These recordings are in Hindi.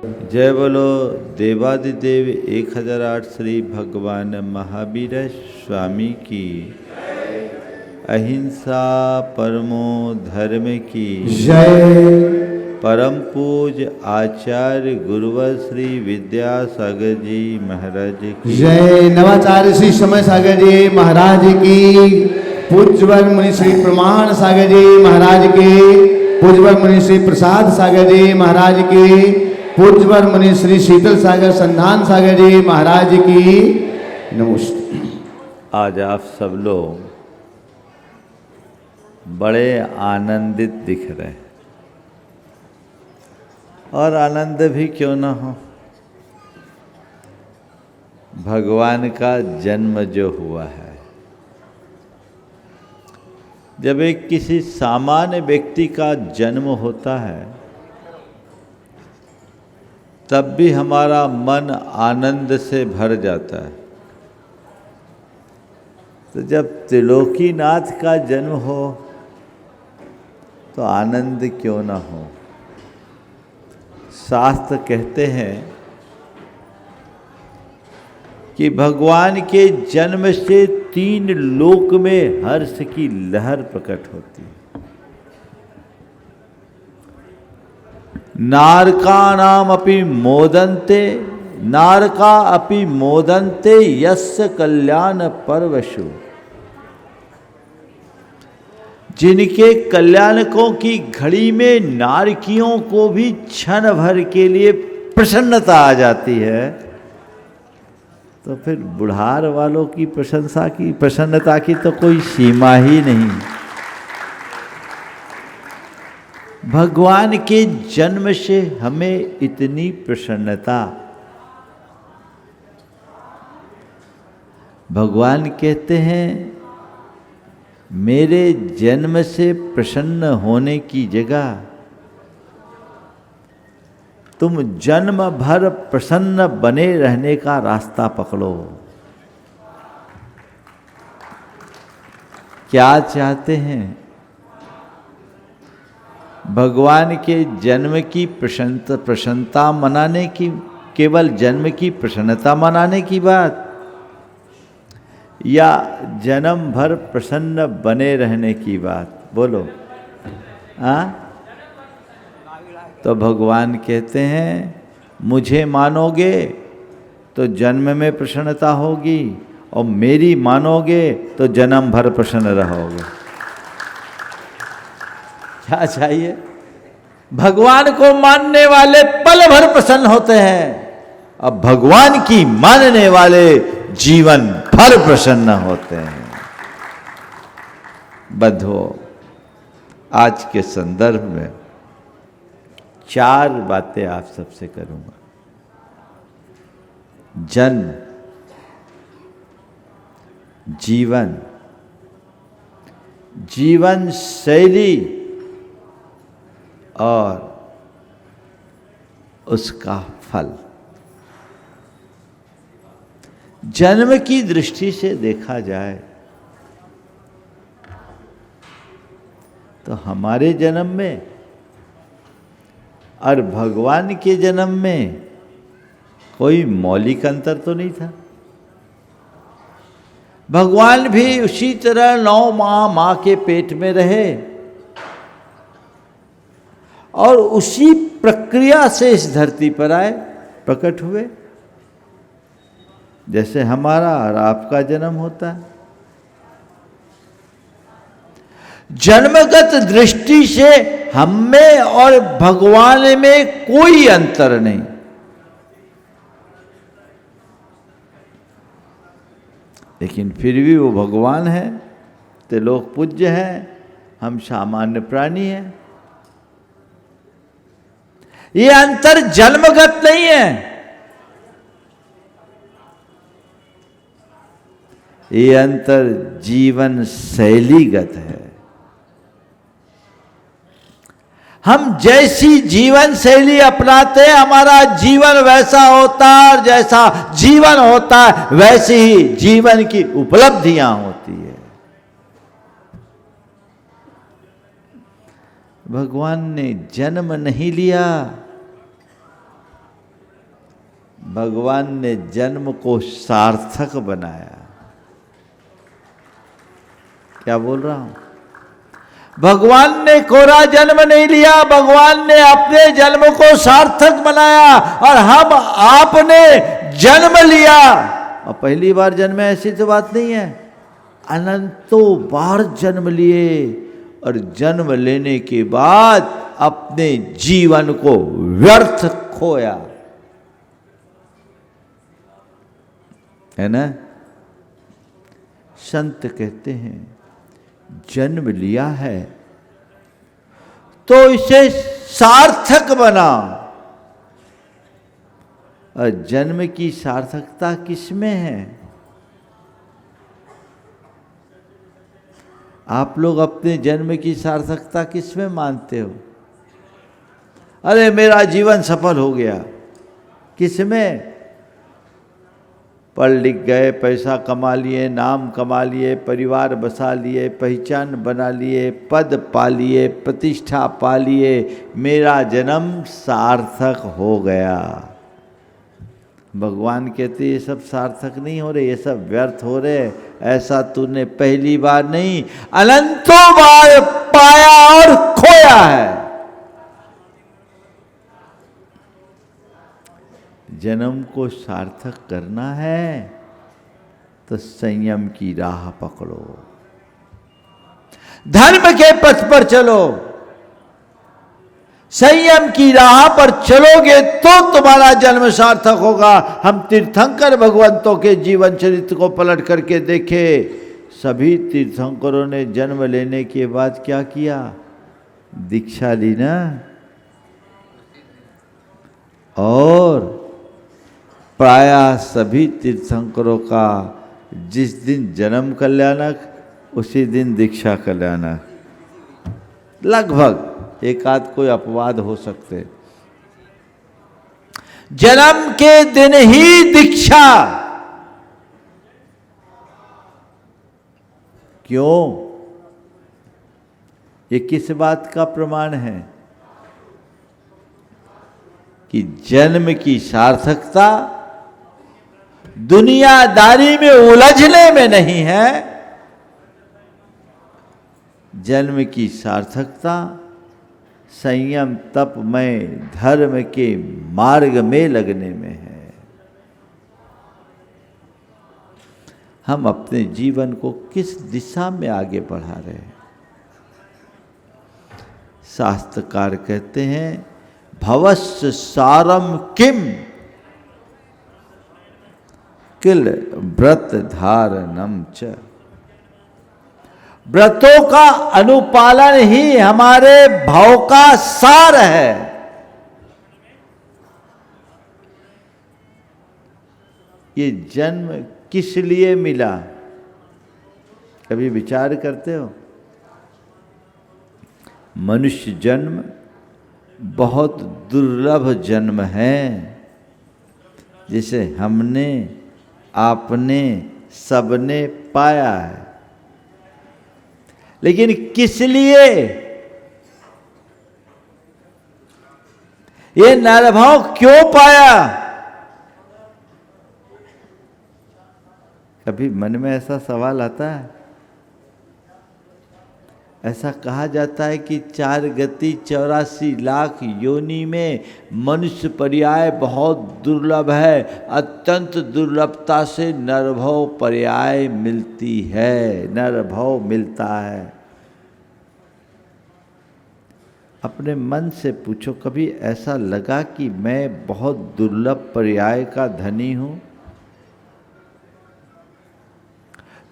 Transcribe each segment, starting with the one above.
जय बोलो देवादिदेव 1008 श्री भगवान महावीर स्वामी की, अहिंसा परमो धर्म की जय। परम पूज आचार्य गुरुवर श्री विद्यासागर जी महाराज की जय। नवाचार्य श्री समय सागर जी महाराज की, पूज्यवर मुनि श्री प्रमाण सागर जी महाराज की, पूज्यवर मुनि श्री प्रसाद सागर जी महाराज की, पूज्यवर मुनि श्री शीतल सागर संधान सागर जी महाराज की नमस्ते। आज आप सब लोग बड़े आनंदित दिख रहे हैं, और आनंद भी क्यों ना हो, भगवान का जन्म जो हुआ है। जब एक किसी सामान्य व्यक्ति का जन्म होता है तब भी हमारा मन आनंद से भर जाता है। तो जब त्रिलोकीनाथ का जन्म हो तो आनंद क्यों ना हो। शास्त्र कहते हैं कि भगवान के जन्म से 3 लोक में हर्ष की लहर प्रकट होती है। नारकानाम अपि मोदन्ते, नारका अपि मोदन्ते यस्य कल्याण परवशु। जिनके कल्याणकों की घड़ी में नारकियों को भी क्षण भर के लिए प्रसन्नता आ जाती है, तो फिर बुढ़ार वालों की प्रसन्नता की तो कोई सीमा ही नहीं। भगवान के जन्म से हमें इतनी प्रसन्नता। भगवान कहते हैं मेरे जन्म से प्रसन्न होने की जगह तुम जन्म भर प्रसन्न बने रहने का रास्ता पकड़ो। क्या चाहते हैं? भगवान के जन्म की प्रसन्नता मनाने की, केवल जन्म की प्रसन्नता मनाने की बात, या जन्म भर प्रसन्न बने रहने की बात? बोलो। तो भगवान कहते हैं मुझे मानोगे तो जन्म में प्रसन्नता होगी, और मेरी मानोगे तो जन्म भर प्रसन्न रहोगे। क्या चाहिए? भगवान को मानने वाले पल भर प्रसन्न होते हैं, अब भगवान की मानने वाले जीवन भर प्रसन्न होते हैं। बंधुओं, आज के संदर्भ में 4 बातें आप सबसे करूंगा। जन्म, जीवन, जीवन शैली और उसका फल। जन्म की दृष्टि से देखा जाए तो हमारे जन्म में और भगवान के जन्म में कोई मौलिक अंतर तो नहीं था। भगवान भी उसी तरह 9 माह माँ के पेट में रहे और उसी प्रक्रिया से इस धरती पर आए, प्रकट हुए, जैसे हमारा और आपका जन्म होता है। जन्मगत दृष्टि से हम में और भगवान में कोई अंतर नहीं। लेकिन फिर भी वो भगवान है तो लोग पूज्य हैं, हम सामान्य प्राणी हैं। ये अंतर जन्मगत नहीं है, ये अंतर जीवन शैलीगत है। हम जैसी जीवन शैली अपनाते हैं हमारा जीवन वैसा होता है, और जैसा जीवन होता है वैसी ही जीवन की उपलब्धियां होती है। भगवान ने जन्म नहीं लिया, भगवान ने जन्म को सार्थक बनाया। क्या बोल रहा हूं? भगवान ने कोरा जन्म नहीं लिया, भगवान ने अपने जन्म को सार्थक बनाया। और हम आपने जन्म लिया, और पहली बार जन्मे ऐसी तो बात नहीं है, अनंतों बार जन्म लिए, और जन्म लेने के बाद अपने जीवन को व्यर्थ खोया, है ना। संत कहते हैं जन्म लिया है तो इसे सार्थक बना। और जन्म की सार्थकता किसमें है? आप लोग अपने जन्म की सार्थकता किसमें मानते हो? अरे मेरा जीवन सफल हो गया। किसमें? पढ़ लिख गए, पैसा कमा लिए, नाम कमा लिए, परिवार बसा लिए, पहचान बना लिए, पद पा लिए, प्रतिष्ठा पा लिए, मेरा जन्म सार्थक हो गया। भगवान कहते ये सब सार्थक नहीं हो रहे, ये सब व्यर्थ हो रहे। ऐसा तूने पहली बार नहीं, अनंतों बार पाया और खोया है। जन्म को सार्थक करना है तो संयम की राह पकड़ो, धर्म के पथ पर चलो। संयम की राह पर चलोगे तो तुम्हारा जन्म सार्थक होगा। हम तीर्थंकर भगवंतों के जीवन चरित्र को पलट करके देखे। सभी तीर्थंकरों ने जन्म लेने के बाद क्या किया? दीक्षा ली ना। और प्रायः सभी तीर्थंकरों का जिस दिन जन्म कल्याणक उसी दिन दीक्षा कल्याणक। लगभग एक आध कोई अपवाद हो सकते। जन्म के दिन ही दीक्षा। क्यों? ये किस बात का प्रमाण है? कि जन्म की सार्थकता दुनियादारी में उलझने में नहीं है, जन्म की सार्थकता संयम तप में धर्म के मार्ग में लगने में है। हम अपने जीवन को किस दिशा में आगे बढ़ा रहे हैं? शास्त्रकार कहते हैं भवस्य सारम किम किल व्रत धारणम च। व्रतों का अनुपालन ही हमारे भाव का सार है। ये जन्म किस लिए मिला? कभी विचार करते हो? मनुष्य जन्म बहुत दुर्लभ जन्म है, जिसे हमने आपने सबने पाया है। लेकिन किस लिए? ये नरभाव क्यों पाया? कभी मन में ऐसा सवाल आता है? ऐसा कहा जाता है कि 4 गति 84 लाख योनि में मनुष्य पर्याय बहुत दुर्लभ है। अत्यंत दुर्लभता से नरभव पर्याय मिलती है, नरभव मिलता है। अपने मन से पूछो, कभी ऐसा लगा कि मैं बहुत दुर्लभ पर्याय का धनी हूं?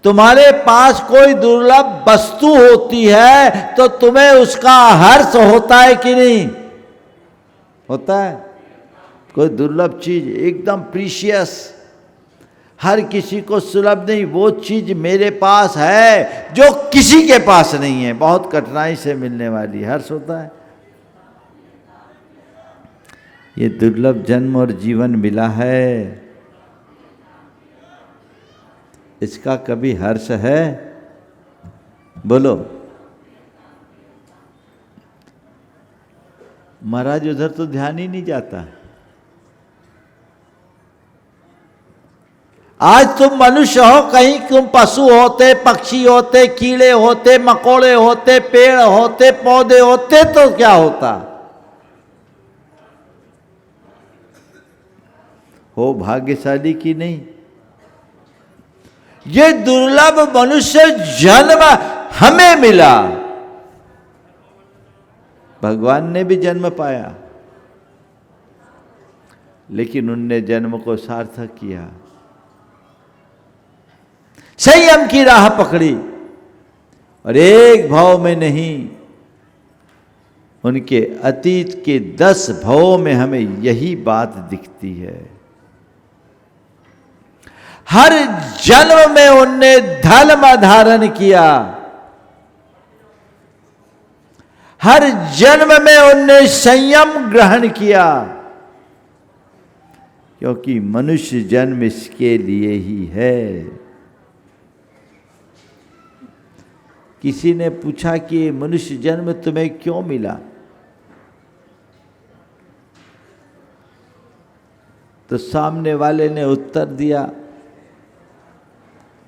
तुम्हारे पास कोई दुर्लभ वस्तु होती है तो तुम्हें उसका हर्ष होता है कि नहीं होता है? कोई दुर्लभ चीज एकदम प्रीशियस, हर किसी को सुलभ नहीं, वो चीज मेरे पास है जो किसी के पास नहीं है, बहुत कठिनाई से मिलने वाली, हर्ष होता है। ये दुर्लभ जन्म और जीवन मिला है, इसका कभी हर्ष है? बोलो। महाराज उधर तो ध्यान ही नहीं जाता। आज तुम मनुष्य हो, कहीं तुम पशु होते, पक्षी होते, कीड़े होते, मकोड़े होते, पेड़ होते, पौधे होते तो क्या होता? हो भाग्यशाली कि नहीं? ये दुर्लभ मनुष्य जन्म हमें मिला। भगवान ने भी जन्म पाया, लेकिन उनने जन्म को सार्थक किया, संयम की राह पकड़ी और एक भाव में नहीं, उनके अतीत के 10 भावों में हमें यही बात दिखती है। हर जन्म में उनने धर्म धारण किया, हर जन्म में उनने संयम ग्रहण किया, क्योंकि मनुष्य जन्म इसके लिए ही है। किसी ने पूछा कि मनुष्य जन्म तुम्हें क्यों मिला? तो सामने वाले ने उत्तर दिया,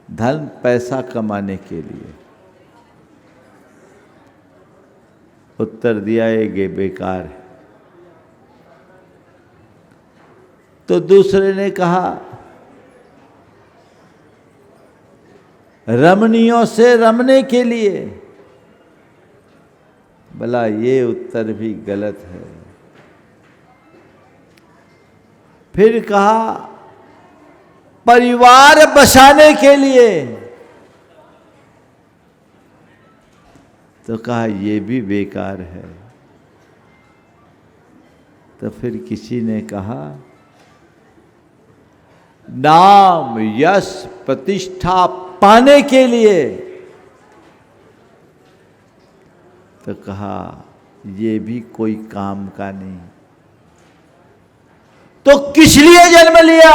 धन पैसा कमाने के लिए। उत्तर दिया ये बेकार है। तो दूसरे ने कहा, रमणियों से रमने के लिए। भला ये उत्तर भी गलत है। फिर कहा, परिवार बसाने के लिए। तो कहा ये भी बेकार है। तो फिर किसी ने कहा, नाम यश प्रतिष्ठा पाने के लिए। तो कहा ये भी कोई काम का नहीं। तो किस लिए जन्म लिया?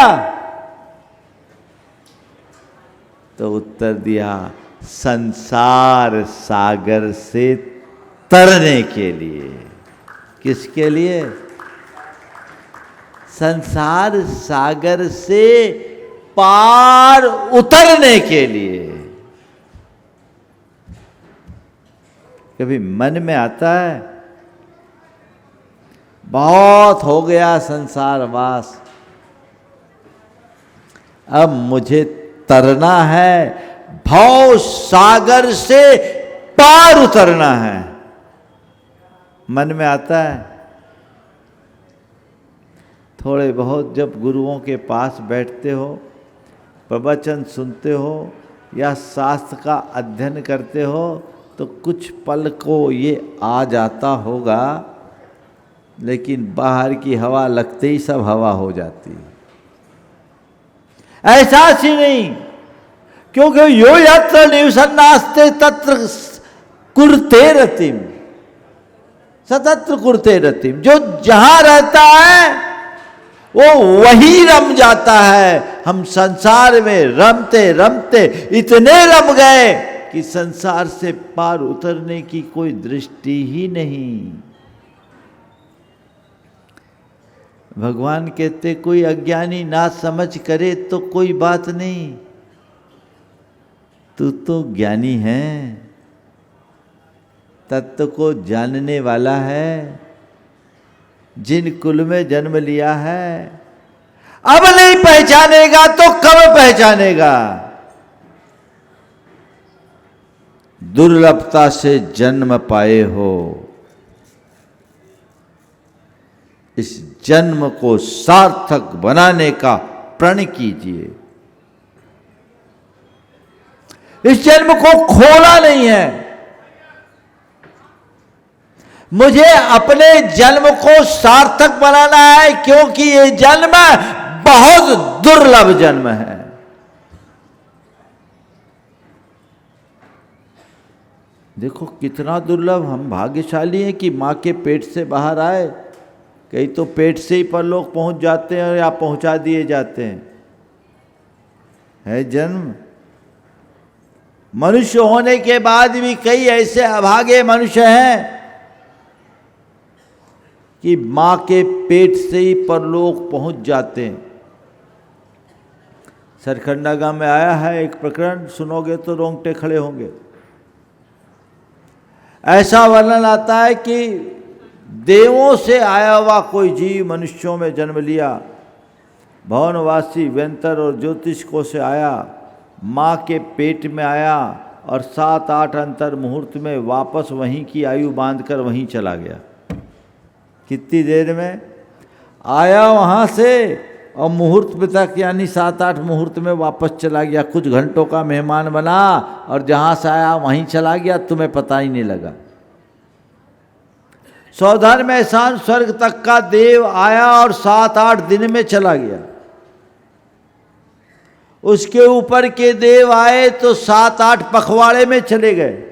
तो उत्तर दिया, संसार सागर से तरने के लिए। किसके लिए? संसार सागर से पार उतरने के लिए। कभी मन में आता है, बहुत हो गया संसार वास, अब मुझे तरना है, भव सागर से पार उतरना है। मन में आता है। थोड़े बहुत जब गुरुओं के पास बैठते हो, प्रवचन सुनते हो या शास्त्र का अध्ययन करते हो, तो कुछ पल को ये आ जाता होगा, लेकिन बाहर की हवा लगते ही सब हवा हो जाती है। एहसास ही नहीं, क्योंकि यो यत्र निवसन्नास्ते तत्र कुरुते रतिम, सतत्र कुरुते रतिम। जो जहां रहता है वो वही रम जाता है। हम संसार में रमते रमते इतने रम गए कि संसार से पार उतरने की कोई दृष्टि ही नहीं। भगवान कहते, कोई अज्ञानी ना समझ करे तो कोई बात नहीं, तू तो ज्ञानी है, तत्व को जानने वाला है, जिन कुल में जन्म लिया है। अब नहीं पहचानेगा तो कब पहचानेगा? दुर्लभता से जन्म पाए हो, इस जन्म को सार्थक बनाने का प्रण कीजिए। इस जन्म को खोना नहीं है। मुझे अपने जन्म को सार्थक बनाना है, क्योंकि ये जन्म बहुत दुर्लभ जन्म है। देखो कितना दुर्लभ, हम भाग्यशाली हैं कि मां के पेट से बाहर आए। कई तो पेट से ही पर लोग पहुंच जाते हैं या पहुंचा दिए जाते हैं। है जन्म। मनुष्य होने के बाद भी कई ऐसे अभागे मनुष्य हैं कि मां के पेट से ही परलोक पहुंच जाते हैं। सरखंडागा में आया है एक प्रकरण, सुनोगे तो रोंगटे खड़े होंगे। ऐसा वर्णन आता है कि देवों से आया हुआ कोई जीव मनुष्यों में जन्म लिया, भवनवासी व्यंतर और ज्योतिषकों से आया, माँ के पेट में आया और 7-8 अंतर मुहूर्त में वापस वहीं की आयु बांधकर वहीं चला गया। कितनी देर में आया वहाँ से और मुहूर्त पे तक यानी 7-8 मुहूर्त में वापस चला गया। कुछ घंटों का मेहमान बना और जहाँ से आया वहीं चला गया, तुम्हें पता ही नहीं लगा। सौधर में एहसान स्वर्ग तक का देव आया और 7-8 दिन में चला गया। उसके ऊपर के देव आए तो 7-8 पखवाड़े में चले गए।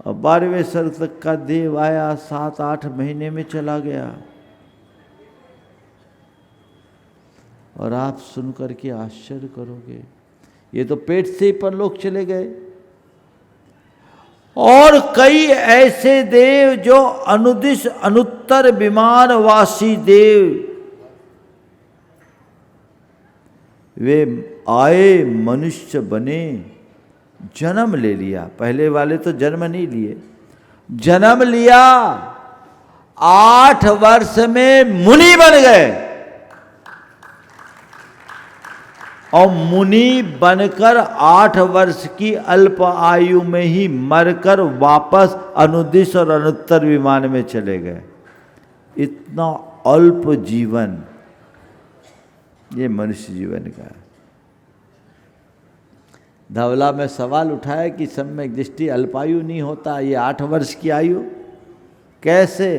और 12वें स्वर्ग तक का देव आया 7-8 महीने में चला गया। और आप सुन करके आश्चर्य करोगे, ये तो पेट से ही परलोक चले गए। और कई ऐसे देव जो अनुदिश अनुत्तर विमानवासी देव, वे आए मनुष्य बने, जन्म ले लिया। पहले वाले तो जन्म नहीं लिए, जन्म लिया, 8 वर्ष में मुनि बन गए। और मुनि बनकर 8 वर्ष की अल्प आयु में ही मरकर वापस अनुदिश और अनुत्तर विमान में चले गए। इतना अल्प जीवन ये मनुष्य जीवन का है। धवला में सवाल उठाया कि सम्यक दृष्टि अल्पायु नहीं होता, ये 8 वर्ष की आयु कैसे?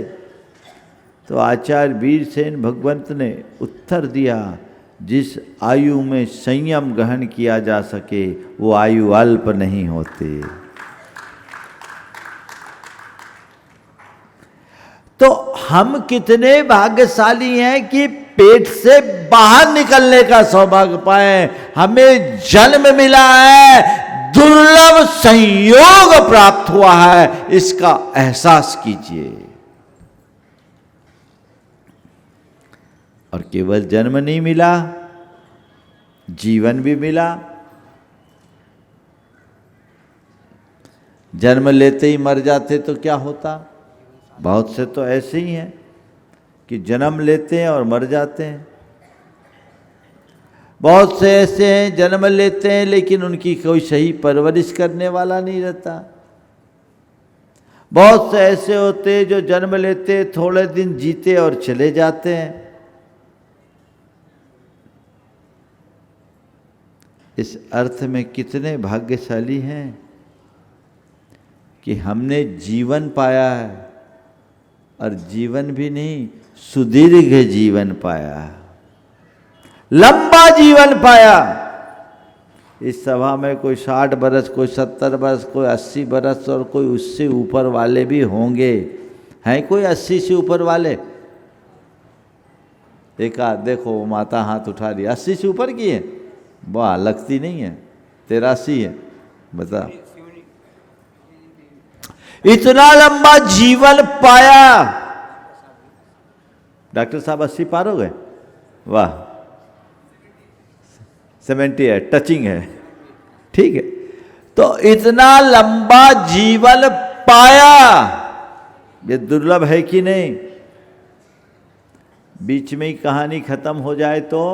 तो आचार्य वीरसेन भगवंत ने उत्तर दिया, जिस आयु में संयम ग्रहण किया जा सके वो आयु अल्प नहीं होती। तो हम कितने भाग्यशाली हैं कि पेट से बाहर निकलने का सौभाग्य पाए, हमें जन्म मिला है, दुर्लभ संयोग प्राप्त हुआ है, इसका एहसास कीजिए। और केवल जन्म नहीं मिला, जीवन भी मिला। जन्म लेते ही मर जाते तो क्या होता? बहुत से तो ऐसे ही हैं कि जन्म लेते हैं और मर जाते हैं। बहुत से ऐसे हैं जन्म लेते हैं लेकिन उनकी कोई सही परवरिश करने वाला नहीं रहता। बहुत से ऐसे होते हैं जो जन्म लेते, थोड़े दिन जीते और चले जाते हैं। इस अर्थ में कितने भाग्यशाली हैं कि हमने जीवन पाया है, और जीवन भी नहीं, सुदीर्घ जीवन पाया, लंबा जीवन पाया। इस सभा में कोई 60 बरस, कोई 70 बरस, कोई 80 बरस और कोई उससे ऊपर वाले भी होंगे। हैं कोई 80 से ऊपर वाले? एक आध देखो, वो माता हाथ उठा रही, 80 से ऊपर की है? वाह, लगती नहीं है, 83 है। बता, इतना लंबा जीवन पाया। डॉक्टर साहब 80 पार हो गए? वाह, 70 है, टचिंग है, ठीक है। तो इतना लंबा जीवन पाया, ये दुर्लभ है कि नहीं? बीच में ही कहानी खत्म हो जाए तो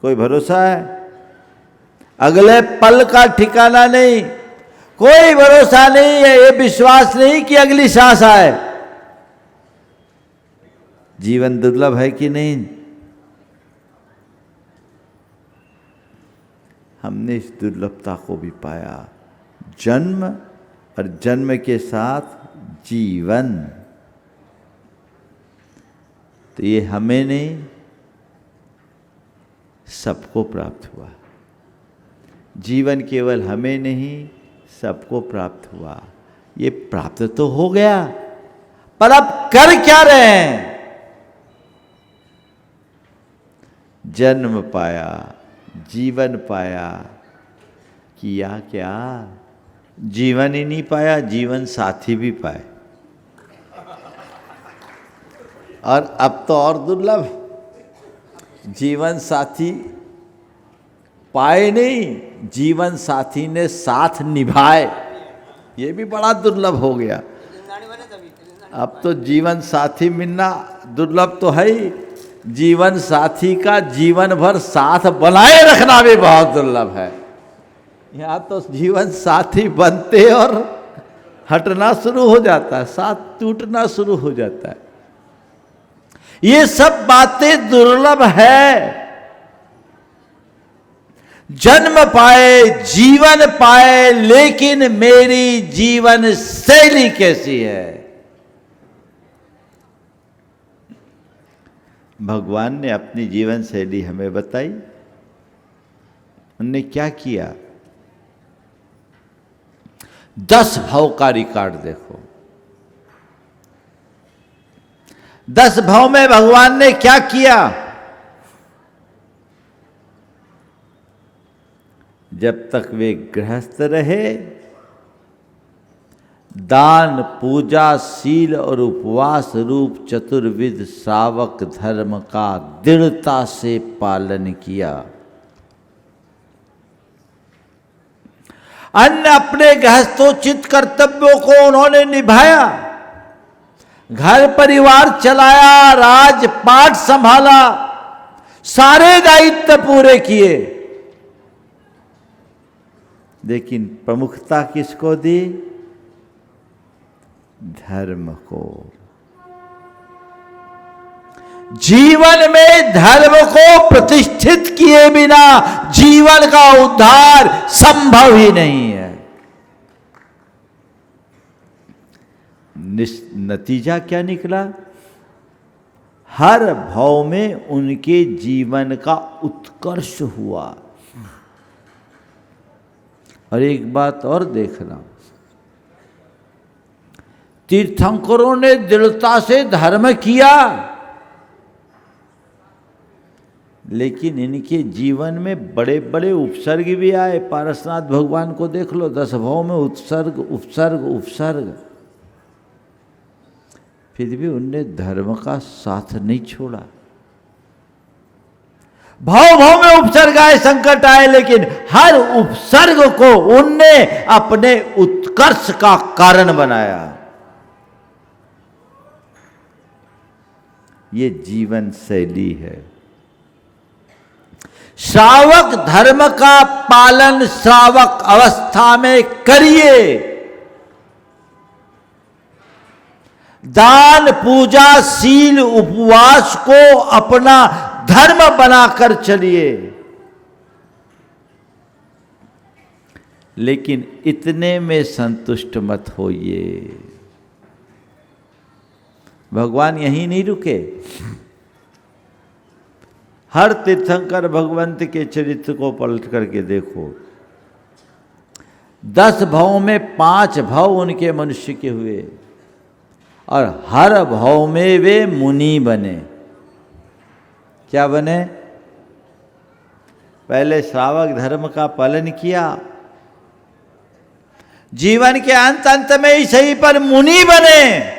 कोई भरोसा है? अगले पल का ठिकाना नहीं, कोई भरोसा नहीं है, ये विश्वास नहीं कि अगली सांस आए। जीवन दुर्लभ है कि नहीं? हमने इस दुर्लभता को भी पाया, जन्म और जन्म के साथ जीवन। तो ये हमें नहीं, सबको प्राप्त हुआ। जीवन केवल हमें नहीं, सबको प्राप्त हुआ। ये प्राप्त तो हो गया, पर अब कर क्या रहे हैं? जन्म पाया, जीवन पाया, किया क्या? जीवन ही नहीं पाया, जीवन साथी भी पाए। और अब तो और दुर्लभ, जीवन साथी पाए नहीं, जीवन साथी ने साथ निभाए, ये भी बड़ा दुर्लभ हो गया। अब तो जीवन साथी मिलना दुर्लभ तो है ही, जीवन साथी का जीवन भर साथ बनाए रखना भी बहुत दुर्लभ है। यहाँ तो जीवन साथी बनते और हटना शुरू हो जाता है, साथ टूटना शुरू हो जाता है। ये सब बातें दुर्लभ है। जन्म पाए, जीवन पाए, लेकिन मेरी जीवन शैली कैसी है? भगवान ने अपनी जीवन शैली हमें बताई। उन्होंने क्या किया? 10 भाव का रिकॉर्ड देखो। 10 भाव में भगवान ने क्या किया? जब तक वे गृहस्थ रहे, दान, पूजा, शील और उपवास रूप चतुर्विध श्रावक धर्म का दृढ़ता से पालन किया। अन्य अपने गृहस्थोचित कर्तव्यों को उन्होंने निभाया, घर परिवार चलाया, राजपाट संभाला, सारे दायित्व पूरे किए, लेकिन प्रमुखता किसको दी? धर्म को। जीवन में धर्म को प्रतिष्ठित किए बिना जीवन का उद्धार संभव ही नहीं है। नतीजा क्या निकला? हर भाव में उनके जीवन का उत्कर्ष हुआ। और एक बात और देखना, तीर्थंकरों ने दृढ़ता से धर्म किया, लेकिन इनके जीवन में बड़े बड़े उपसर्ग भी आए। पारसनाथ भगवान को देख लो, 10 भाव में उत्सर्ग उपसर्ग उपसर्ग, फिर भी उनने धर्म का साथ नहीं छोड़ा। भाव भाव में उपसर्ग आए, संकट आए, लेकिन हर उपसर्ग को उनने अपने उत्कर्ष का कारण बनाया। ये जीवन शैली है। श्रावक धर्म का पालन श्रावक अवस्था में करिए। दान, पूजा, शील, उपवास को अपना धर्म बनाकर चलिए, लेकिन इतने में संतुष्ट मत होइए। भगवान यहीं नहीं रुके। हर तीर्थंकर भगवंत के चरित्र को पलट करके देखो। 10 भाव में 5 भाव उनके मनुष्य के हुए, और हर भाव में वे मुनि बने। क्या बने? पहले श्रावक धर्म का पालन किया, जीवन के अंत अंत में ही सही पर मुनि बने।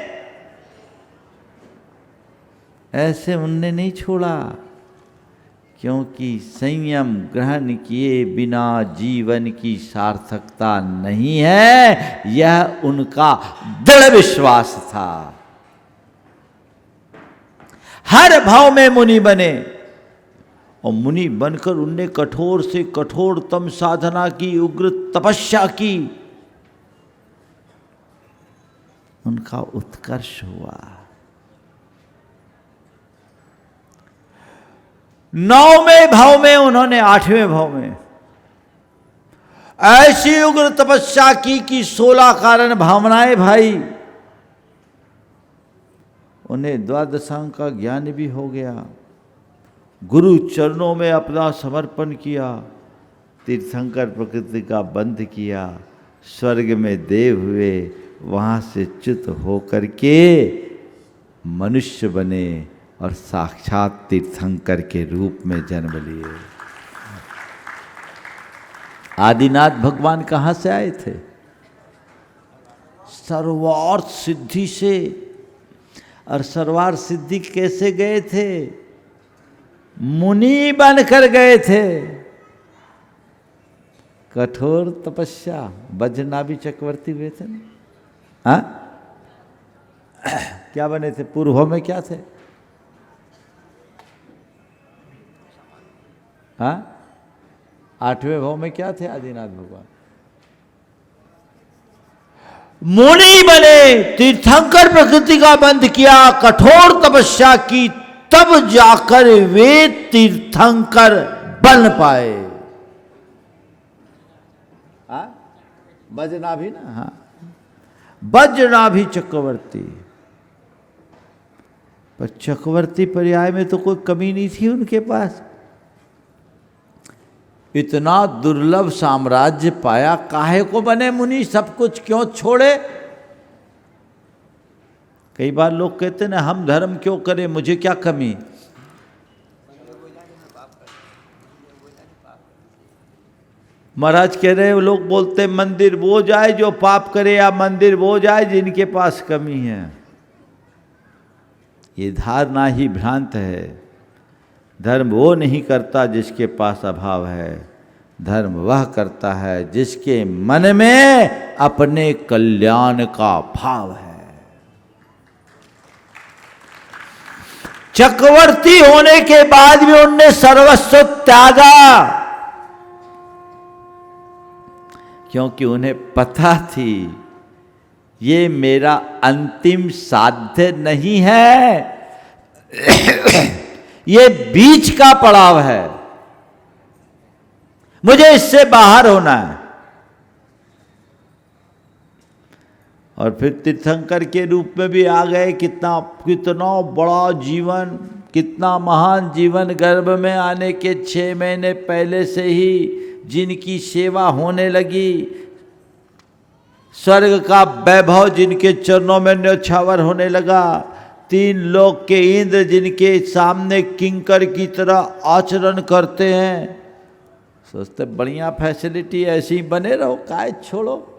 ऐसे उनने नहीं छोड़ा, क्योंकि संयम ग्रहण किए बिना जीवन की सार्थकता नहीं है, यह उनका दृढ़ विश्वास था। हर भाव में मुनि बने, और मुनि बनकर उनने कठोर से कठोरतम साधना की, उग्र तपस्या की। उनका उत्कर्ष हुआ। 9वें भाव में उन्होंने 8वें भाव में ऐसी उग्र तपस्या की कि 16 कारण भावनाएं भाई। उन्हें द्वादशांग का ज्ञान भी हो गया, गुरु चरणों में अपना समर्पण किया, तीर्थंकर प्रकृति का बंध किया, स्वर्ग में देव हुए, वहाँ से च्युत होकर के मनुष्य बने और साक्षात तीर्थंकर के रूप में जन्म लिए। आदिनाथ भगवान कहाँ से आए थे? सर्वार्थ सिद्धि से। और सर्वार्थ सिद्धि कैसे गए थे? मुनि बनकर गए थे। कठोर तपस्या, वज्रनाभि चक्रवर्ती हुए थे ना। हाँ, क्या बने थे? पूर्व में क्या थे? हाँ, 8वें भाव में क्या थे आदिनाथ भगवान? मुनि बने, तीर्थंकर प्रकृति का बंध किया, कठोर तपस्या की, तब जाकर वे तीर्थंकर बन पाए। हाँ, वज्रनाभि ना, हाँ, वज्रनाभि चक्रवर्ती। पर चक्रवर्ती पर्याय में तो कोई कमी नहीं थी उनके पास। इतना दुर्लभ साम्राज्य पाया, काहे को बने मुनि? सब कुछ क्यों छोड़े? कई बार लोग कहते हैं ना, हम धर्म क्यों करें, मुझे क्या कमी? महाराज कह रहे हैं, लोग बोलते हैं मंदिर वो जाए जो पाप करे, या मंदिर वो जाए जिनके पास कमी है। ये धारणा ही भ्रांत है। धर्म वो नहीं करता जिसके पास अभाव है, धर्म वह करता है जिसके मन में अपने कल्याण का भाव है। चक्रवर्ती होने के बाद भी उनने सर्वस्व त्यागा, क्योंकि उन्हें पता थी ये मेरा अंतिम साध्य नहीं है, ये बीच का पड़ाव है, मुझे इससे बाहर होना है। और फिर तीर्थंकर के रूप में भी आ गए। कितना बड़ा जीवन, कितना महान जीवन। गर्भ में आने के 6 महीने पहले से ही जिनकी सेवा होने लगी, स्वर्ग का वैभव जिनके चरणों में न्योछावर होने लगा, 3 लोक के इंद्र जिनके सामने किंकर की तरह आचरण करते हैं, सोचते बढ़िया फैसिलिटी, ऐसे ही बने रहो, काय छोड़ो।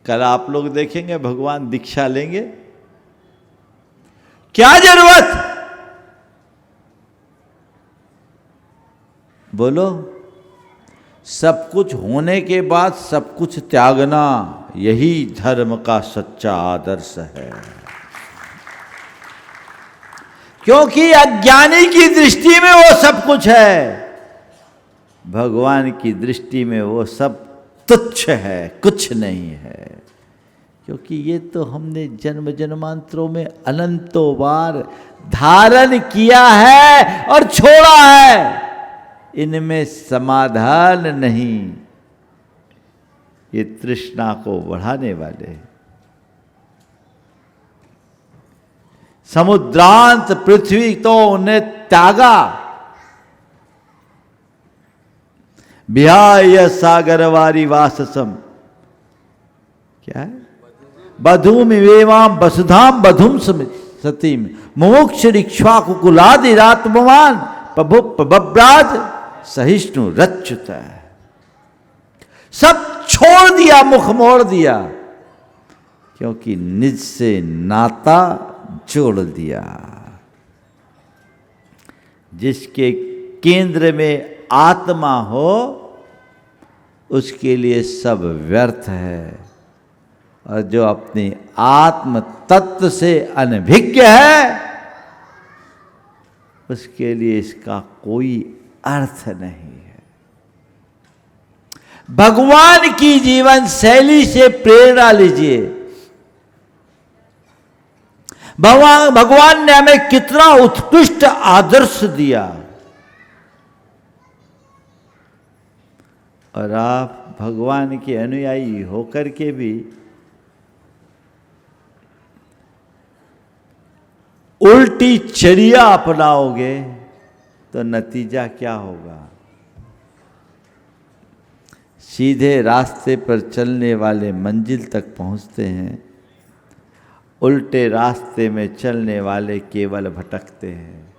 कल आप लोग देखेंगे भगवान दीक्षा लेंगे, क्या जरूरत? बोलो, सब कुछ होने के बाद सब कुछ त्यागना, यही धर्म का सच्चा आदर्श है। क्योंकि अज्ञानी की दृष्टि में वो सब कुछ है, भगवान की दृष्टि में वो सब तुच्छ है, कुछ नहीं है। क्योंकि ये तो हमने जन्म जन्मांतरों में अनंतों बार धारण किया है और छोड़ा है, इनमें समाधान नहीं। ये तृष्णा को बढ़ाने वाले। समुद्रांत पृथ्वी तो उन्हें त्यागा, विहाय सागरवारी वाससम, क्या है? बधूम वेवाम वसुधाम बधुम सतीम मुमुक्ष इक्ष्वाकुकुलादिरात्मवान बब्राज सहिष्णु रच्युत। सब छोड़ दिया, मुख मोड़ दिया, क्योंकि निज से नाता जोड़ दिया। जिसके केंद्र में आत्मा हो उसके लिए सब व्यर्थ है, और जो अपनी आत्म तत्व से अनभिज्ञ है उसके लिए इसका कोई अर्थ नहीं है। भगवान की जीवन शैली से प्रेरणा लीजिए। भगवान ने हमें कितना उत्कृष्ट आदर्श दिया, और आप भगवान के अनुयायी होकर के भी उल्टी चर्या अपनाओगे तो नतीजा क्या होगा? सीधे रास्ते पर चलने वाले मंजिल तक पहुंचते हैं, उल्टे रास्ते में चलने वाले केवल भटकते हैं।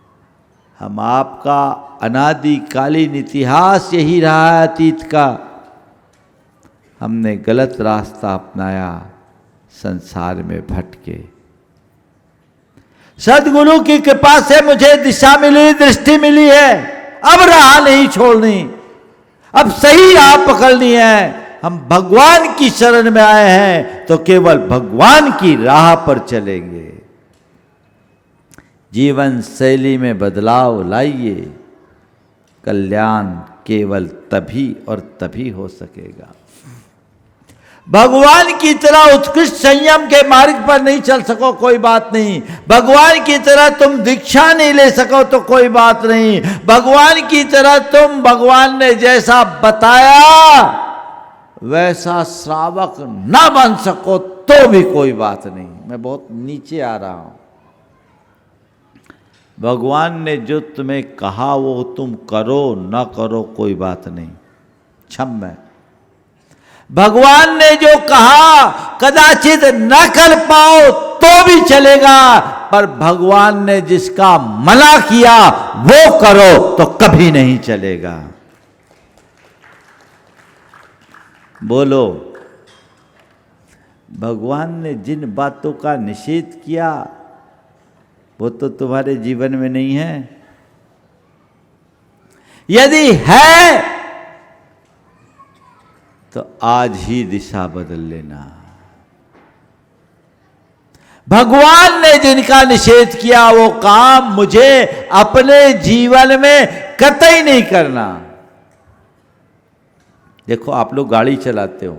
हम आपका अनादिकालीन इतिहास यही रहा है अतीत का। हमने गलत रास्ता अपनाया, संसार में भटके। सदगुरु की कृपा से मुझे दिशा मिली, दृष्टि मिली है, अब राह नहीं छोड़नी, अब सही राह पकड़नी है। हम भगवान की शरण में आए हैं तो केवल भगवान की राह पर चलेंगे। जीवन शैली में बदलाव लाइए, कल्याण केवल तभी और तभी हो सकेगा। भगवान की तरह उत्कृष्ट संयम के मार्ग पर नहीं चल सको कोई बात नहीं, भगवान की तरह तुम दीक्षा नहीं ले सको तो कोई बात नहीं, भगवान की तरह तुम भगवान ने जैसा बताया वैसा श्रावक ना बन सको तो भी कोई बात नहीं। मैं बहुत नीचे आ रहा हूं। भगवान ने जो तुम्हें कहा वो तुम करो, ना करो कोई बात नहीं, क्षम्य। भगवान ने जो कहा कदाचित न कर पाओ तो भी चलेगा, पर भगवान ने जिसका मना किया वो करो तो कभी नहीं चलेगा। बोलो, भगवान ने जिन बातों का निषेध किया वो तो तुम्हारे जीवन में नहीं है। यदि है तो आज ही दिशा बदल लेना। भगवान ने जिनका निषेध किया वो काम मुझे अपने जीवन में कतई नहीं करना। देखो, आप लोग गाड़ी चलाते हो,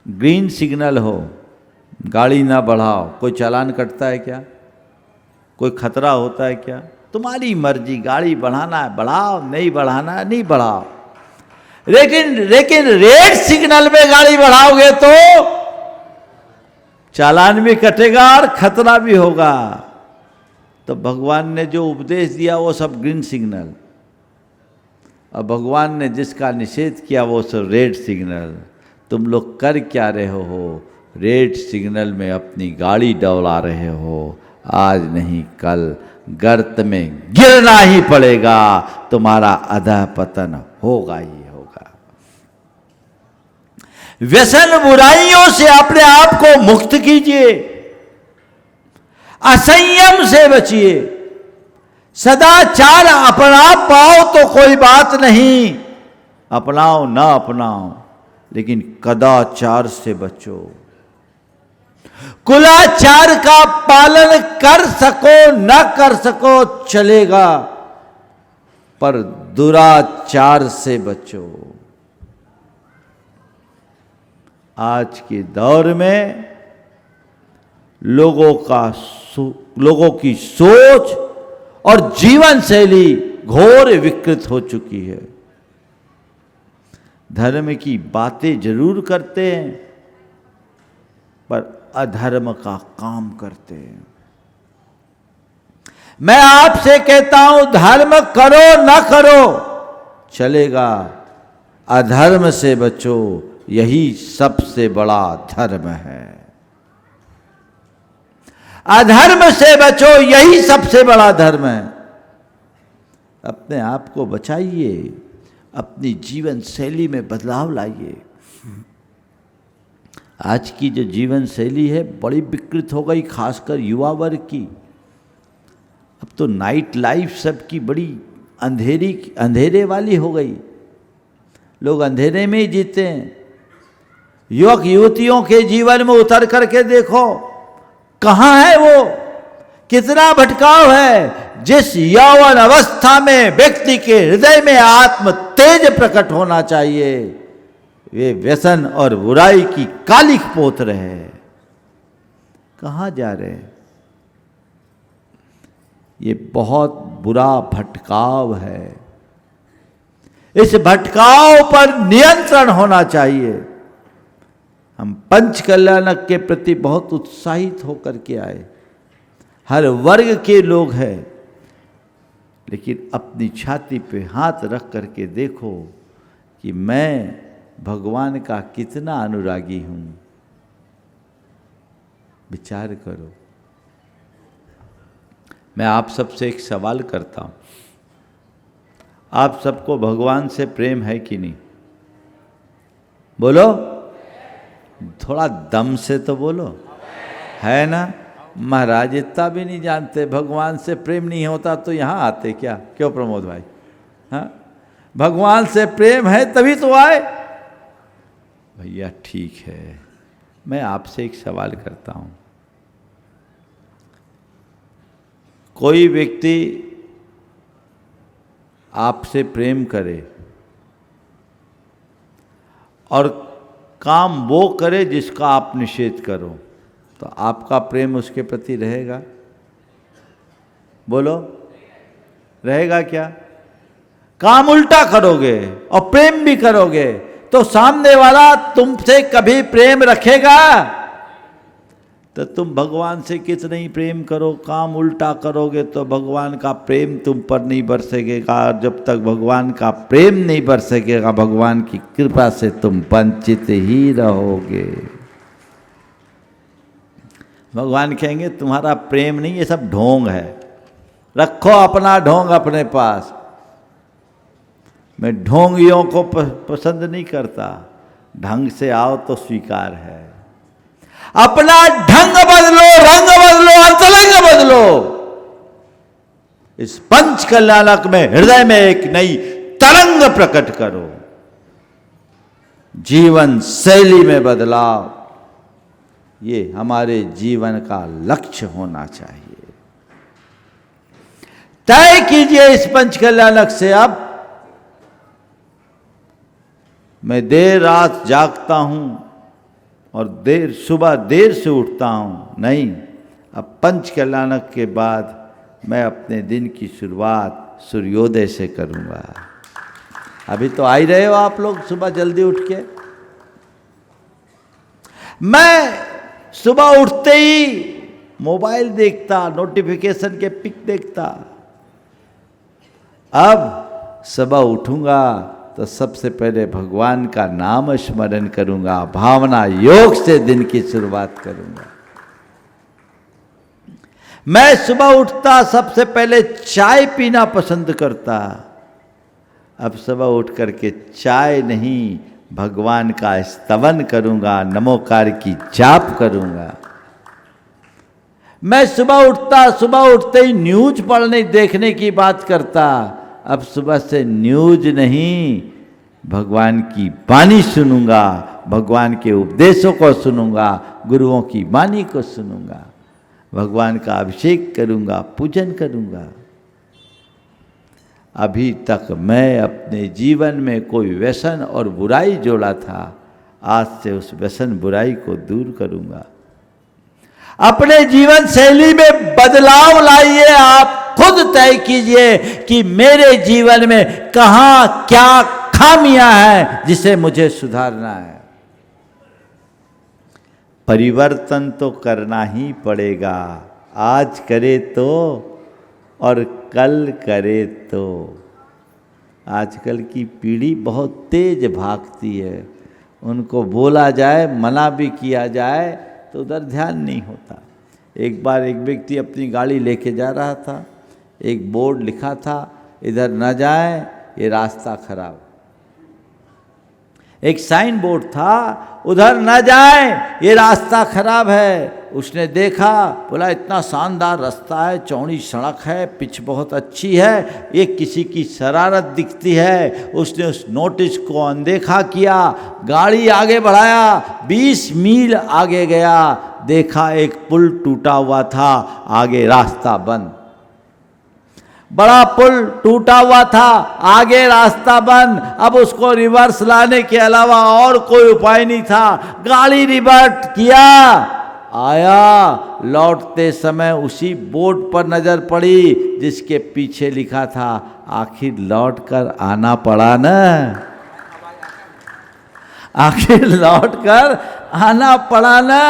ग्रीन सिग्नल हो, गाड़ी ना बढ़ाओ, कोई चालान कटता है क्या? कोई खतरा होता है क्या? तुम्हारी मर्जी, गाड़ी बढ़ाना है बढ़ाओ, नहीं बढ़ाना है नहीं बढ़ाओ। लेकिन रेड सिग्नल में गाड़ी बढ़ाओगे तो चालान भी कटेगा और खतरा भी होगा। तो भगवान ने जो उपदेश दिया वो सब ग्रीन सिग्नल, और भगवान ने जिसका निषेध किया वो सब रेड सिग्नल। तुम लोग कर क्या रहे हो? रेड सिग्नल में अपनी गाड़ी डौला रहे हो। आज नहीं कल गर्त में गिरना ही पड़ेगा, तुम्हारा अधः पतन होगा ही होगा। व्यसन बुराइयों से अपने आप को मुक्त कीजिए, असंयम से बचिए, सदाचार अपना पाओ तो कोई बात नहीं, अपनाओ ना अपनाओ, लेकिन कदाचार से बचो। कुलाचार का पालन कर सको न कर सको चलेगा, पर दुराचार से बचो। आज के दौर में लोगों की सोच और जीवन शैली घोर विकृत हो चुकी है। धर्म की बातें जरूर करते हैं पर अधर्म का काम करते हैं। मैं आपसे कहता हूं, धर्म करो न करो चलेगा, अधर्म से बचो, यही सबसे बड़ा धर्म है। अधर्म से बचो, यही सबसे बड़ा धर्म है। अपने आप को बचाइए, अपनी जीवन शैली में बदलाव लाइए। आज की जो जीवन शैली है बड़ी विकृत हो गई, खासकर युवा वर्ग की। अब तो नाइट लाइफ सबकी बड़ी अंधेरे वाली हो गई, लोग अंधेरे में ही जीते हैं। युवक युवतियों के जीवन में उतर करके देखो, कहाँ है वो, कितना भटकाव है। जिस यौवन अवस्था में व्यक्ति के हृदय में आत्म तेज प्रकट होना चाहिए, वे व्यसन और बुराई की कालिख पोत रहे हैं। कहाँ जा रहे हैं? ये बहुत बुरा भटकाव है। इस भटकाव पर नियंत्रण होना चाहिए। हम पंच कल्याणक के प्रति बहुत उत्साहित होकर के आए। हर वर्ग के लोग हैं, लेकिन अपनी छाती पे हाथ रख करके देखो कि मैं भगवान का कितना अनुरागी हूं। विचार करो। मैं आप सबसे एक सवाल करता हूं, आप सबको भगवान से प्रेम है कि नहीं? बोलो, थोड़ा दम से तो बोलो। है ना? महाराज इतना भी नहीं जानते, भगवान से प्रेम नहीं होता तो यहाँ आते क्या? क्यों प्रमोद भाई? हाँ, भगवान से प्रेम है तभी तो आए। भैया ठीक है, मैं आपसे एक सवाल करता हूँ। कोई व्यक्ति आपसे प्रेम करे और काम वो करे जिसका आप निषेध करो, तो आपका प्रेम उसके प्रति रहेगा? बोलो, रहेगा क्या? काम उल्टा करोगे और प्रेम भी करोगे तो सामने वाला तुमसे कभी प्रेम रखेगा? तो तुम भगवान से कितना ही प्रेम करो, काम उल्टा करोगे तो भगवान का प्रेम तुम पर नहीं बरसेगा। और जब तक भगवान का प्रेम नहीं बरसेगा, भगवान की कृपा से तुम वंचित ही रहोगे। भगवान कहेंगे तुम्हारा प्रेम नहीं, ये सब ढोंग है, रखो अपना ढोंग अपने पास। मैं ढोंगियों को पसंद नहीं करता, ढंग से आओ तो स्वीकार है। अपना ढंग बदलो, रंग बदलो, अंतरंग बदलो। इस पंच कल्याणक में हृदय में एक नई तरंग प्रकट करो। जीवन शैली में बदलाव, ये हमारे जीवन का लक्ष्य होना चाहिए। तय कीजिए इस पंच कल्याणक से, अब मैं देर रात जागता हूं और सुबह देर से उठता हूं, नहीं, अब पंच कल्याणक के बाद मैं अपने दिन की शुरुआत सूर्योदय से करूंगा। अभी तो आ ही रहे हो आप लोग सुबह जल्दी उठ के। मैं सुबह उठते ही मोबाइल देखता, नोटिफिकेशन के पिक देखता। अब सुबह उठूंगा तो सबसे पहले भगवान का नाम स्मरण करूंगा, भावना योग से दिन की शुरुआत करूंगा। मैं सुबह उठता सबसे पहले चाय पीना पसंद करता, अब सुबह उठ करके चाय नहीं, भगवान का स्तवन करूंगा, नमोकार की जाप करूंगा। मैं सुबह उठते ही न्यूज पढ़ने देखने की बात करता, अब सुबह से न्यूज नहीं, भगवान की वाणी सुनूंगा, भगवान के उपदेशों को सुनूंगा, गुरुओं की वाणी को सुनूंगा, भगवान का अभिषेक करूंगा, पूजन करूंगा। अभी तक मैं अपने जीवन में कोई व्यसन और बुराई जोड़ा था, आज से उस व्यसन बुराई को दूर करूंगा। अपने जीवन शैली में बदलाव लाइए। आप खुद तय कीजिए कि मेरे जीवन में कहां क्या खामियां हैं जिसे मुझे सुधारना है। परिवर्तन तो करना ही पड़ेगा, आज करे तो और कल करे तो। आजकल की पीढ़ी बहुत तेज भागती है, उनको बोला जाए, मना भी किया जाए तो उधर ध्यान नहीं होता। एक बार एक व्यक्ति अपनी गाड़ी लेके जा रहा था, एक बोर्ड लिखा था, इधर न जाए, ये रास्ता खराब। एक साइन बोर्ड था, उधर न जाए, ये रास्ता खराब है। उसने देखा, बोला इतना शानदार रास्ता है, चौड़ी सड़क है, पिच बहुत अच्छी है, ये किसी की शरारत दिखती है। उसने उस नोटिस को अनदेखा किया, गाड़ी आगे बढ़ाया, 20 मील आगे गया, देखा एक पुल टूटा हुआ था, आगे रास्ता बंद। बड़ा पुल टूटा हुआ था, आगे रास्ता बंद। अब उसको रिवर्स लाने के अलावा और कोई उपाय नहीं था। गाड़ी रिवर्ट किया, आया, लौटते समय उसी बोर्ड पर नजर पड़ी जिसके पीछे लिखा था, आखिर लौट कर आना पड़ा न, आखिर लौट कर आना पड़ा ना।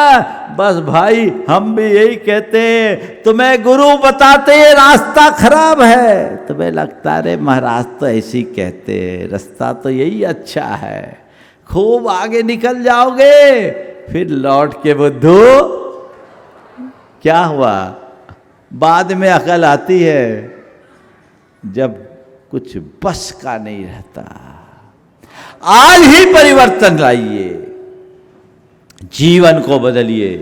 बस भाई, हम भी यही कहते हैं, तुम्हें गुरु बताते ये रास्ता खराब है, तुम्हें लगता है महाराज तो ऐसे ही कहते हैं, रास्ता तो यही अच्छा है, खूब आगे निकल जाओगे। फिर लौट के बुद्धू क्या हुआ? बाद में अकल आती है, जब कुछ बस का नहीं रहता। आज ही परिवर्तन लाइए, जीवन को बदलिए,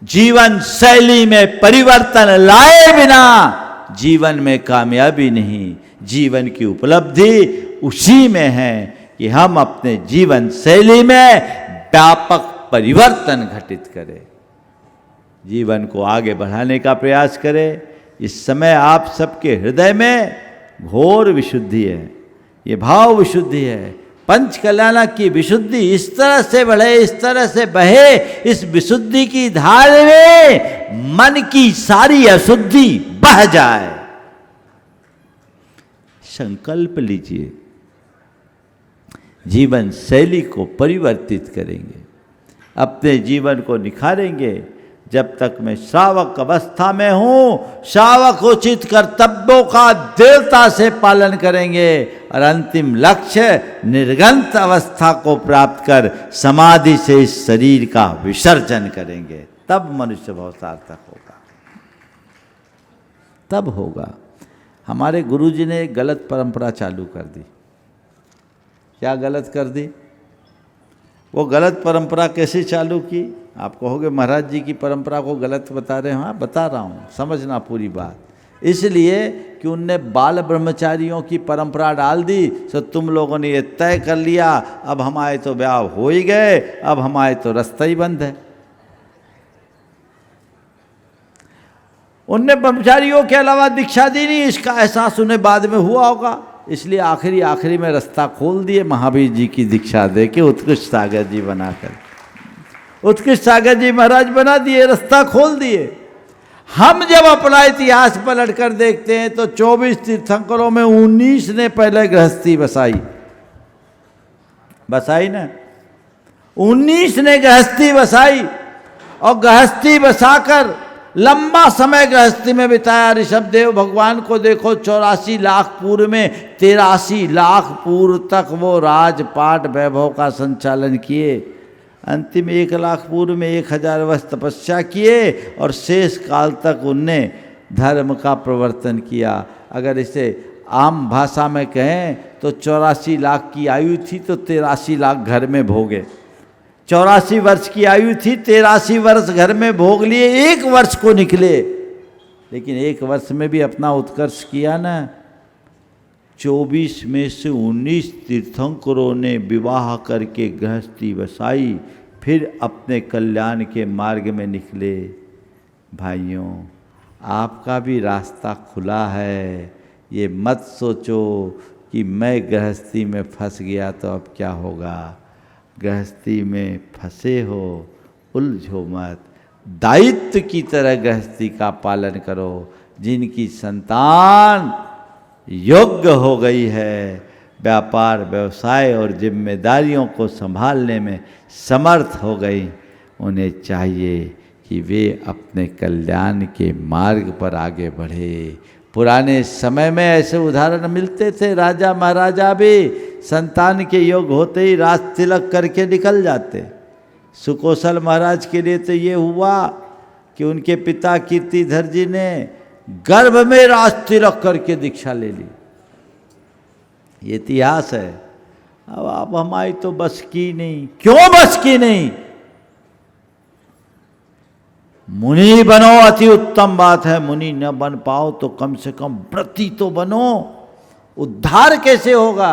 जीवन शैली में परिवर्तन लाए बिना जीवन में कामयाबी नहीं। जीवन की उपलब्धि उसी में है कि हम अपने जीवन शैली में व्यापक परिवर्तन घटित करें, जीवन को आगे बढ़ाने का प्रयास करें। इस समय आप सबके हृदय में घोर विशुद्धि है, ये भाव विशुद्धि है। पंच कल्याणक की विशुद्धि इस तरह से बढ़े, इस तरह से बहे, इस विशुद्धि की धार में मन की सारी अशुद्धि बह जाए। संकल्प लीजिए, जीवन शैली को परिवर्तित करेंगे, अपने जीवन को निखारेंगे। जब तक मैं श्रावक अवस्था में हूं, श्रावक उचित कर्तव्यों का दृढ़ता से पालन करेंगे और अंतिम लक्ष्य निर्गंत अवस्था को प्राप्त कर समाधि से इस शरीर का विसर्जन करेंगे। तब मनुष्य भाव सार्थक होगा, तब होगा। हमारे गुरुजी ने एक गलत परंपरा चालू कर दी। क्या गलत कर दी? वो गलत परंपरा कैसे चालू की? आप कहोगे महाराज जी की परंपरा को गलत बता रहे हैं। हाँ, बता रहा हूँ, समझना पूरी बात। इसलिए कि उनने बाल ब्रह्मचारियों की परंपरा डाल दी, तो तुम लोगों ने ये तय कर लिया अब हमारे तो ब्याह हो ही गए, अब हमारे तो रास्ता ही बंद है। उनने ब्रह्मचारियों के अलावा दीक्षा दी नहीं, इसका एहसास उन्हें बाद में हुआ होगा, इसलिए आखिरी में रास्ता खोल दिए महावीर जी की दीक्षा दे के, उत्कृष्ट सागर जी बनाकर, उत्कृष्ट सागर जी महाराज बना दिए, रास्ता खोल दिए। हम जब अपना इतिहास पलट कर देखते हैं तो 24 तीर्थंकरों में 19 ने पहले गृहस्थी बसाई ना, 19 ने गृहस्थी बसाई और गृहस्थी बसाकर लंबा समय गृहस्थी में बिताया। ऋषभदेव भगवान को देखो, 84 लाख पूर्व में 83 लाख पूर्व तक वो राजपाट वैभव का संचालन किए। अंतिम 1 लाख पूर्व में 1000 वर्ष तपस्या किए और शेष काल तक उनने धर्म का प्रवर्तन किया। अगर इसे आम भाषा में कहें तो 84 लाख की आयु थी तो 83 लाख घर में भोगे। 84 वर्ष की आयु थी, 83 वर्ष घर में भोग लिए, 1 वर्ष को निकले, लेकिन 1 वर्ष में भी अपना उत्कर्ष किया ना। 24 में से 19 तीर्थंकरों ने विवाह करके गृहस्थी बसाई, फिर अपने कल्याण के मार्ग में निकले। भाइयों, आपका भी रास्ता खुला है। ये मत सोचो कि मैं गृहस्थी में फंस गया तो अब क्या होगा। गृहस्थी में फंसे हो, उलझो मत, दायित्व की तरह गृहस्थी का पालन करो। जिनकी संतान योग्य हो गई है, व्यापार व्यवसाय और जिम्मेदारियों को संभालने में समर्थ हो गई, उन्हें चाहिए कि वे अपने कल्याण के मार्ग पर आगे बढ़े। पुराने समय में ऐसे उदाहरण मिलते थे, राजा महाराजा भी संतान के योग होते ही राज तिलक करके निकल जाते। सुकोसल महाराज के लिए तो ये हुआ कि उनके पिता कीर्तिधर जी ने गर्भ में राज तिलक करके दीक्षा ले ली। ये इतिहास है। अब हमारी तो बस की नहीं। क्यों बस की नहीं? मुनि बनो, अति उत्तम बात है। मुनि न बन पाओ तो कम से कम व्रती तो बनो। उद्धार कैसे होगा?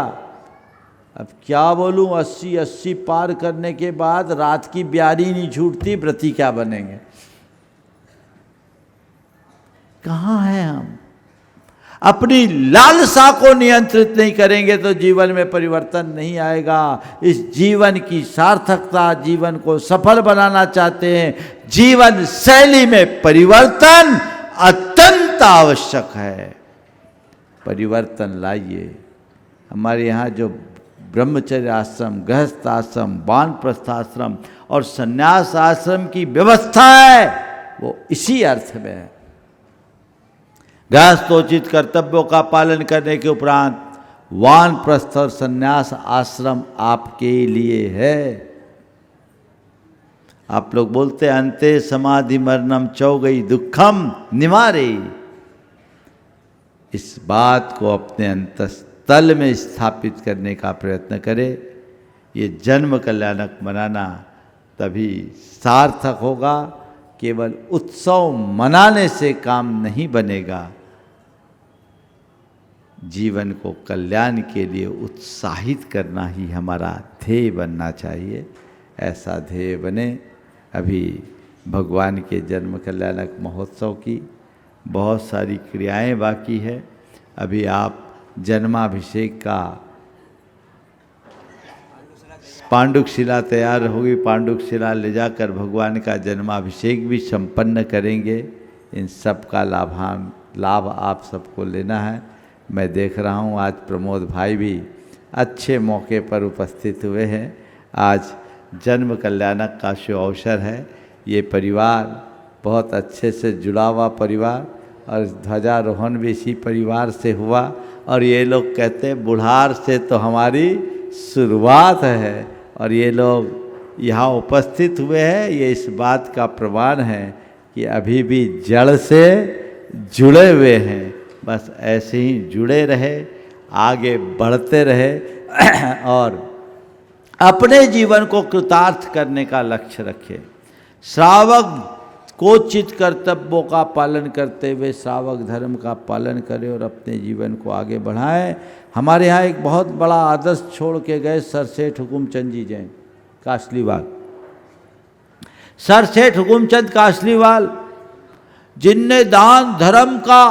अब क्या बोलूं, 80 पार करने के बाद रात की ब्यारी नहीं छूटती, व्रती क्या बनेंगे? कहाँ हैं हम? अपनी लालसा को नियंत्रित नहीं करेंगे तो जीवन में परिवर्तन नहीं आएगा। इस जीवन की सार्थकता, जीवन को सफल बनाना चाहते हैं, जीवन शैली में परिवर्तन अत्यंत आवश्यक है। परिवर्तन लाइए। हमारे यहाँ जो ब्रह्मचर्य आश्रम, गृहस्थ आश्रम, वानप्रस्थ आश्रम और संन्यास आश्रम की व्यवस्था है, वो इसी अर्थ में है। गृहस्थोचित कर्तव्यों का पालन करने के उपरांत वानप्रस्थ और संन्यास आश्रम आपके लिए है। आप लोग बोलते हैं अंते समाधि मरणम चौगई दुखम निवारे। इस बात को अपने अंतस्तल में स्थापित करने का प्रयत्न करें। ये जन्म कल्याणक बनाना तभी सार्थक होगा केवल उत्सव मनाने से काम नहीं बनेगा। जीवन को कल्याण के लिए उत्साहित करना ही हमारा ध्येय बनना चाहिए। ऐसा ध्येय बने। अभी भगवान के जन्म कल्याणक महोत्सव की बहुत सारी क्रियाएं बाकी है। अभी आप जन्माभिषेक का पांडुक शिला तैयार होगी, पांडुक शिला ले जाकर भगवान का जन्माभिषेक भी संपन्न करेंगे। इन सब का लाभ आप सबको लेना है। मैं देख रहा हूँ आज प्रमोद भाई भी अच्छे मौके पर उपस्थित हुए हैं। आज जन्म कल्याणक का शुभ अवसर है। ये परिवार बहुत अच्छे से जुड़ा हुआ परिवार, और ध्वजारोहण भी इसी परिवार से हुआ। और ये लोग कहते हैं बुढ़ार से तो हमारी शुरुआत है, और ये लोग यहाँ उपस्थित हुए हैं। ये इस बात का प्रमाण है कि अभी भी जड़ से जुड़े हुए हैं। बस ऐसे ही जुड़े रहे, आगे बढ़ते रहे और अपने जीवन को कृतार्थ करने का लक्ष्य रखें। श्रावक कोचित कर्तव्यों का पालन करते हुए श्रावक धर्म का पालन करें और अपने जीवन को आगे बढ़ाएं। हमारे यहाँ एक बहुत बड़ा आदर्श छोड़ के गए सर सेठ हुकुमचंद जी जैन कासलीवाल। सर सेठ हुकुमचंद कासलीवाल जिनने दान धर्म का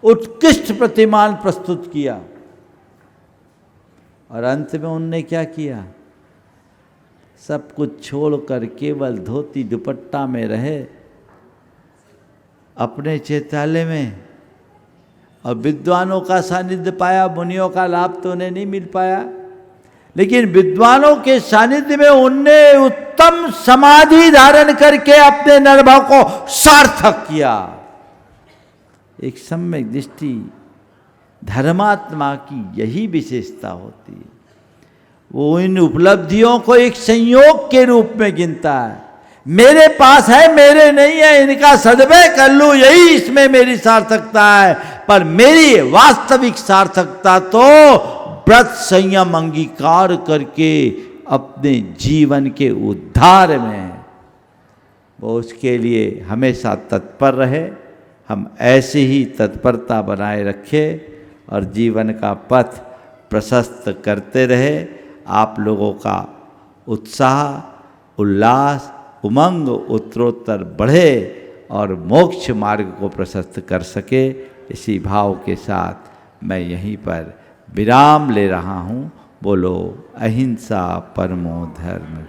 उत्कृष्ट प्रतिमान प्रस्तुत किया, और अंत में उनने क्या किया? सब कुछ छोड़कर केवल धोती दुपट्टा में रहे अपने चैत्यालय में, और विद्वानों का सानिध्य पाया। मुनियों का लाभ तो उन्हें नहीं मिल पाया, लेकिन विद्वानों के सानिध्य में उनने उत्तम समाधि धारण करके अपने निर्भव को सार्थक किया। एक सम्यक दृष्टि धर्मात्मा की यही विशेषता होती है। वो इन उपलब्धियों को एक संयोग के रूप में गिनता है। मेरे पास है, मेरे नहीं है, इनका सदव्यय कर लूं, यही इसमें मेरी सार्थकता है। पर मेरी वास्तविक सार्थकता तो व्रत संयम अंगीकार करके अपने जीवन के उद्धार में है। वो उसके लिए हमेशा तत्पर रहे। हम ऐसी ही तत्परता बनाए रखें और जीवन का पथ प्रशस्त करते रहे। आप लोगों का उत्साह, उल्लास, उमंग उत्तरोत्तर बढ़े और मोक्ष मार्ग को प्रशस्त कर सके। इसी भाव के साथ मैं यहीं पर विराम ले रहा हूँ। बोलो अहिंसा परमो धर्म।